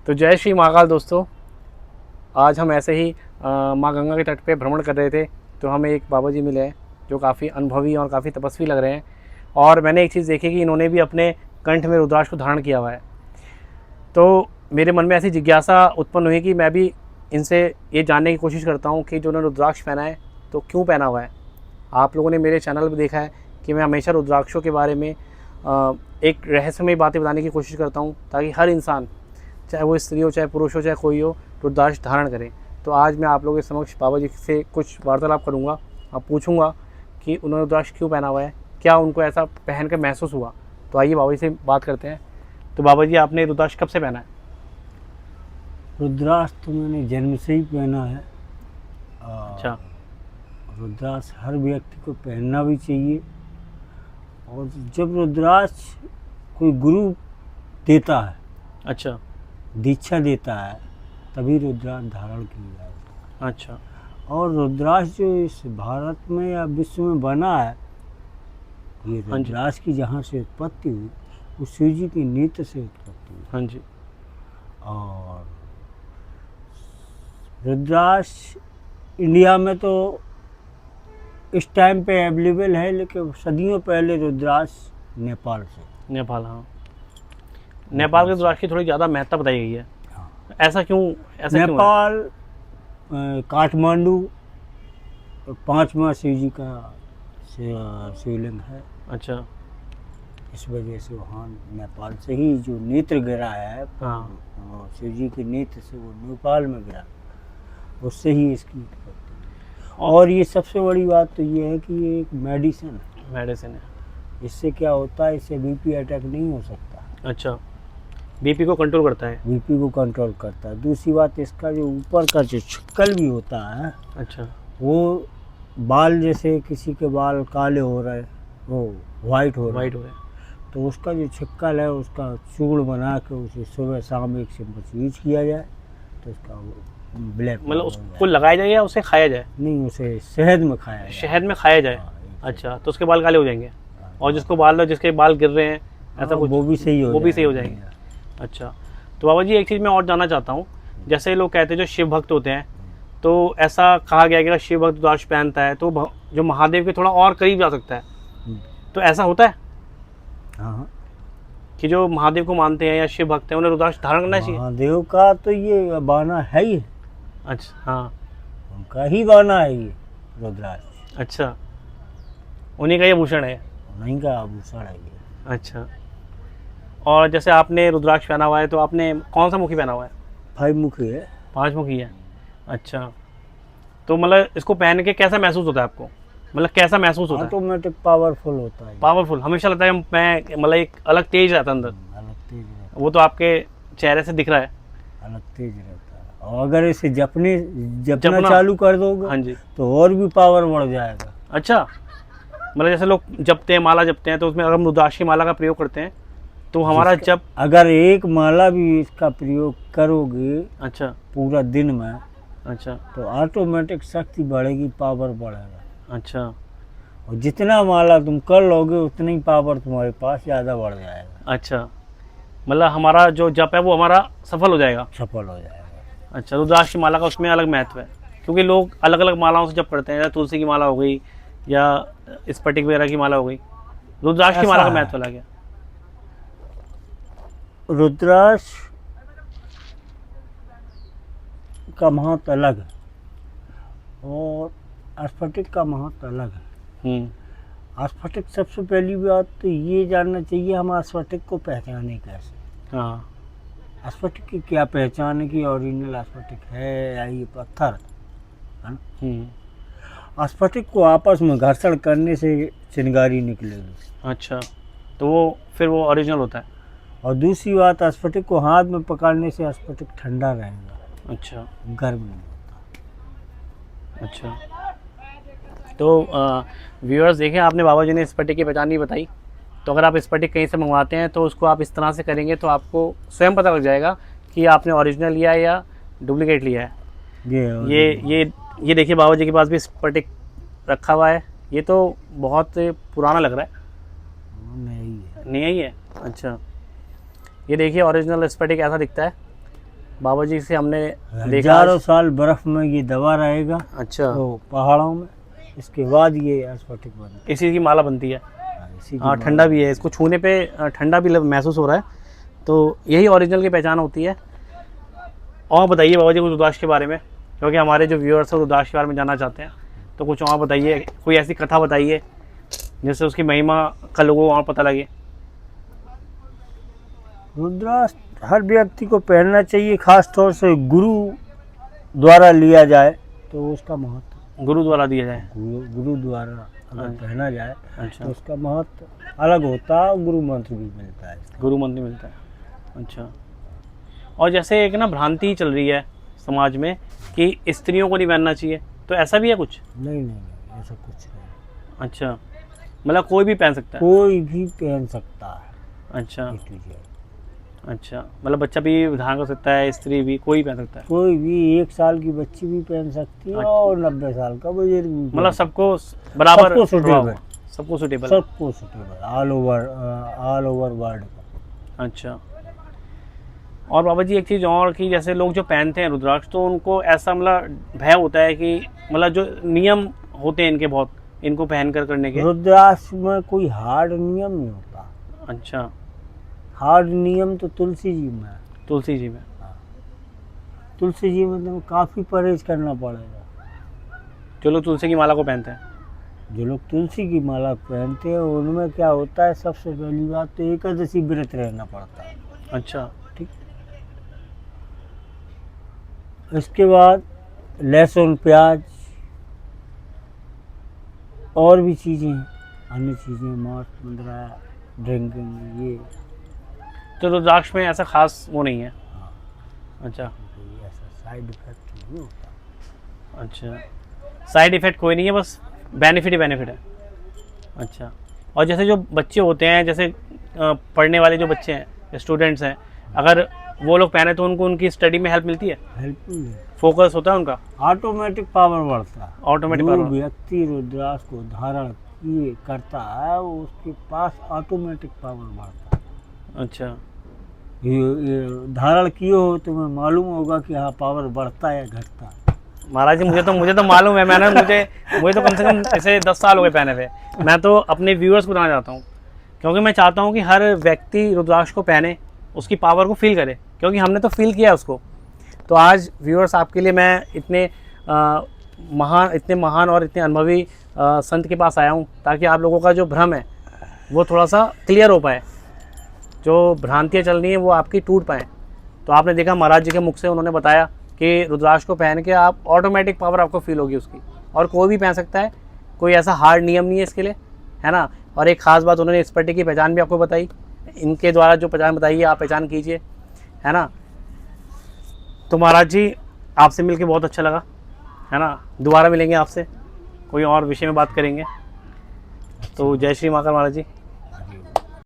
तो जय श्री महाकाल दोस्तों। आज हम ऐसे ही माँ गंगा के तट पे भ्रमण कर रहे थे, तो हमें एक बाबा जी मिले हैं जो काफ़ी अनुभवी और काफ़ी तपस्वी लग रहे हैं। और मैंने एक चीज़ देखी कि इन्होंने भी अपने कंठ में रुद्राक्ष को धारण किया हुआ है। तो मेरे मन में ऐसी जिज्ञासा उत्पन्न हुई कि मैं भी इनसे ये जानने की कोशिश करता हूँ कि जो उन्होंने रुद्राक्ष पहना है तो क्यों पहना हुआ है। आप लोगों ने मेरे चैनल पर देखा है कि मैं हमेशा रुद्राक्षों के बारे में एक रहस्यमय बातें बताने की कोशिश करता हूँ, ताकि हर इंसान, चाहे वो स्त्री हो, चाहे पुरुष हो, चाहे कोई हो, रुद्राक्ष धारण करें। तो आज मैं आप लोगों के समक्ष बाबा जी से कुछ वार्तालाप करूँगा। आप पूछूंगा कि उन्होंने रुद्राक्ष क्यों पहना हुआ है, क्या उनको ऐसा पहन कर महसूस हुआ। तो आइए बाबा जी से बात करते हैं। तो बाबा जी, आपने रुद्राक्ष कब से पहना है? रुद्राक्ष तो मैंने जन्म से ही पहना है। अच्छा। रुद्राक्ष हर व्यक्ति को पहनना भी चाहिए। और जब रुद्राक्ष कोई गुरु देता है, अच्छा दीक्षा देता है, तभी रुद्राक्ष धारण किया जाता है। अच्छा। और रुद्राक्ष जो इस भारत में या विश्व में बना है, ये हाँ जी। रुद्राक्ष की जहाँ से उत्पत्ति हुई, वो शिव जी की नेत्र से उत्पत्ति हुई। हाँ जी। और रुद्राक्ष इंडिया में तो इस टाइम पे अवेलेबल है, लेकिन सदियों पहले रुद्राक्ष नेपाल से। नेपाल, हाँ। नेपाल के रुद्राक्ष की थोड़ी ज़्यादा महत्ता बताई गई है। हाँ। ऐसा क्यों? ऐसा क्यों है? नेपाल, काठमांडू 5वां शिव जी का शिवलिंग है। अच्छा। इस वजह से वहाँ नेपाल से ही जो नेत्र गिरा है, हाँ। शिव जी के नेत्र से वो नेपाल में गिरा, उससे ही इसकी उत्पत्ति। और ये सबसे बड़ी बात तो ये है कि ये एक मेडिसिन है। मेडिसिन है। इससे क्या होता है, इससे बीपी अटैक नहीं हो सकता। अच्छा, बीपी को कंट्रोल करता है। बीपी को कंट्रोल करता है। दूसरी बात, इसका जो ऊपर का जो छिक्कल भी होता है, अच्छा। वो बाल, जैसे किसी के बाल काले हो रहे, वो वाइट हो रहे, वाइट हो गया। तो उसका जो छिक्कल है, उसका चूर्ण बना के उसे सुबह शाम एक चम्मच यूज किया जाए तो उसका वो ब्लैक, मतलब उसको लगाया जाए या उसे खाया जाए? नहीं, उसे शहद में खाया जाए। शहद में खाया जाए। हाँ, अच्छा, तो उसके बाल काले हो जाएंगे। हाँ। और जिसके बाल गिर रहे हैं, ऐसा कुछ, वो भी सही हो जाएंगे। अच्छा। तो बाबा जी, एक चीज़ मैं और जानना चाहता हूँ। जैसे लोग कहते हैं जो शिव भक्त होते हैं, तो ऐसा कहा गया कि अगर शिव भक्त रुद्राक्ष पहनता है तो जो महादेव के थोड़ा और करीब जा सकता है। तो ऐसा होता है? हाँ, कि जो महादेव को मानते हैं या शिव भक्त हैं, उन्हें रुद्राक्ष धारण करना चाहिए? महादेव का तो ये बाना है ही। अच्छा। हाँ। उनका ही बाना है ये रुद्राक्ष। अच्छा, उन्हीं का ये भूषण है। उन्हीं का आभूषण है ये। अच्छा। और जैसे आपने रुद्राक्ष पहना हुआ है, तो आपने कौन सा मुखी पहना हुआ है? 5 मुखी है। 5 मुखी है। अच्छा। तो मतलब इसको पहन के कैसा महसूस होता है आपको? मतलब कैसा महसूस होता है? ऑटोमेटिक पावरफुल होता है। पावरफुल हमेशा लगता है मैं, मतलब एक अलग तेज रहता है अंदर। अलग तेज रहता वो तो आपके चेहरे से दिख रहा है। है, अलग तेज रहता है। और अगर इसे जपना जपना। चालू कर दोगे, हाँ जी। तो और भी पावर बढ़ जाएगा। अच्छा, मतलब जैसे लोग जपते हैं, माला जपते हैं, तो उसमें अगर हम रुद्राक्ष की माला का प्रयोग करते हैं तो हमारा जप। अगर एक माला भी इसका प्रयोग करोगे अच्छा। पूरा दिन में, अच्छा। तो ऑटोमेटिक शक्ति बढ़ेगी, पावर बढ़ेगा। अच्छा। और जितना माला तुम कर लोगे, उतनी ही पावर तुम्हारे पास ज़्यादा बढ़ जाएगा। अच्छा, मतलब हमारा जो जप है वो हमारा सफल हो जाएगा। सफल हो जाएगा। अच्छा, रुद्राक्ष की माला का उसमें अलग महत्व है, क्योंकि लोग अलग अलग मालाओं से जप करते हैं। जैसे तुलसी की माला हो गई या स्फटिक वगैरह की माला हो गई, रुद्राक्ष की माला का महत्व अलग है। रुद्राक्ष का महत्व अलग है और स्फटिक का महत्व अलग है। स्फटिक, सबसे पहली बात तो ये जानना चाहिए हम स्फटिक को पहचाने कैसे। हाँ। स्फटिक की क्या पहचान है कि ओरिजिनल स्फटिक है या ये पत्थर है ना। स्फटिक को आपस में घर्षण करने से चिंगारी निकलेगी। अच्छा, तो वो ओरिजिनल होता है। और दूसरी बात, स्फटिक को हाथ में पकड़ने से स्फटिक ठंडा रहेगा। अच्छा। गर्म नहीं होता। अच्छा। तो व्यूअर्स देखें, आपने बाबा जी ने स्फटिक की पहचान नहीं बताई। तो अगर आप स्फटिक कहीं से मंगवाते हैं तो उसको आप इस तरह से करेंगे तो आपको स्वयं पता लग जाएगा कि आपने ओरिजिनल लिया है या डुप्लीकेट लिया है। ये देखिए, बाबा जी के पास भी स्फटिक रखा हुआ है। ये तो बहुत पुराना लग रहा है। नहीं है। नहीं है। अच्छा, ये देखिए, ओरिजिनल स्फटिक ऐसा दिखता है। बाबा जी से हमने देखा हजारों साल बर्फ में ये दबा रहेगा अच्छा तो पहाड़ों में, इसके बाद ये स्फटिक बनता इसी की माला बनती है। है। इसी की हाँ ठंडा भी है, इसको छूने पे ठंडा भी महसूस हो रहा है, तो यही ओरिजिनल की पहचान होती है। और बताइए बाबा जी कुछ रुद्राक्ष के बारे में, क्योंकि हमारे जो व्यूअर्स हैं रुद्राक्ष के बारे में जानना चाहते हैं, तो कुछ और बताइए, कोई ऐसी कथा बताइए जिससे उसकी महिमा का लोगों को और पता लगे। रुद्राक्ष हर व्यक्ति को पहनना चाहिए, खास तौर से गुरु द्वारा लिया जाए तो उसका महत्व, गुरु द्वारा दिया जाए। गुरु द्वारा अगर पहना जाए अच्छा तो उसका महत्व अलग होता है, गुरु मंत्र भी मिलता है। गुरु मंत्र मिलता है। अच्छा, और जैसे एक ना भ्रांति चल रही है समाज में कि स्त्रियों को नहीं पहनना चाहिए, तो ऐसा भी है कुछ? नहीं नहीं नहीं, ऐसा कुछ नहीं। अच्छा, मतलब कोई भी पहन सकता है? कोई भी पहन सकता है। अच्छा A to Z। अच्छा, मतलब बच्चा भी धारण कर सकता है, स्त्री भी, कोई पहन सकता है? कोई भी 1 साल की बच्ची भी पहन सकती है और 90 साल का बुजुर्ग भी मतलब सबको बराबर, सबको सुटेबल, सबको सुटेबल। सबको सुटेबल, ऑल ओवर वर्ल्ड का। अच्छा, और बाबा जी एक चीज़ और कि जैसे लोग जो पहनते हैं रुद्राक्ष, तो उनको ऐसा मतलब भय होता है कि मतलब जो नियम होते हैं इनके बहुत, इनको पहन कर करने के। रुद्राक्ष में कोई हार्ड नियम नहीं होता। अच्छा, हार्ड नियम तो तुलसी जी में है। तुलसी जी में? तुलसी जी में तो काफ़ी परहेज करना पड़ेगा। जो लोग तुलसी की माला को पहनते हैं, जो लोग तुलसी की माला पहनते हैं उनमें क्या होता है, सबसे पहली बात तो एकादशी व्रत रहना पड़ता है। अच्छा, ठीक। इसके बाद लहसुन प्याज और भी चीज़ें, अन्य चीज़ें, मांस मुंद्रा, ड्रिंकिंग, ये तो रुद्राक्ष में ऐसा खास वो नहीं है? हाँ, अच्छा कोई ऐसा साइड इफेक्ट नहीं होता। अच्छा, साइड इफ़ेक्ट कोई नहीं है, बस बेनिफिट ही बेनिफिट है। अच्छा, और जैसे जो बच्चे होते हैं, जैसे पढ़ने वाले जो बच्चे हैं, स्टूडेंट्स हैं, अगर वो लोग पहने तो उनको उनकी स्टडी में हेल्प मिलती है? हेल्पफुल है, फोकस होता है उनका, ऑटोमेटिक पावर बढ़ता है। ऑटोमेटिक जो पावर। व्यक्ति रुद्राक्ष को धारण किए करता है उसके पास ऑटोमेटिक पावर बढ़ता है। अच्छा, ये धारण किए हो तुम्हें मालूम होगा कि हाँ पावर बढ़ता है या घटता है। महाराज जी मुझे तो मालूम है, मैंने मुझे तो कम से कम ऐसे 10 साल हो गए पहने हुए। मैं तो अपने व्यूअर्स को बताना चाहता हूँ, क्योंकि मैं चाहता हूँ कि हर व्यक्ति रुद्राक्ष को पहने, उसकी पावर को फील करे, क्योंकि हमने तो फील किया उसको। तो आज व्यूअर्स आपके लिए मैं इतने महान और इतने अनुभवी संत के पास आया हूँ, ताकि आप लोगों का जो भ्रम है वो थोड़ा सा क्लियर हो पाए, जो भ्रांतियाँ चल रही हैं वो आपकी टूट पाएँ। तो आपने देखा महाराज जी के मुख से उन्होंने बताया कि रुद्राक्ष को पहन के आप ऑटोमेटिक पावर आपको फील होगी उसकी, और कोई भी पहन सकता है, कोई ऐसा हार्ड नियम नहीं है इसके लिए, है ना। और एक ख़ास बात उन्होंने स्फटिक की पहचान भी आपको बताई, इनके द्वारा जो पहचान बताई है आप पहचान कीजिए, है ना। तो महाराज जी आपसे मिलके बहुत अच्छा लगा, है ना। दोबारा मिलेंगे आपसे, कोई और विषय में बात करेंगे। तो जय श्री महाकाल महाराज जी।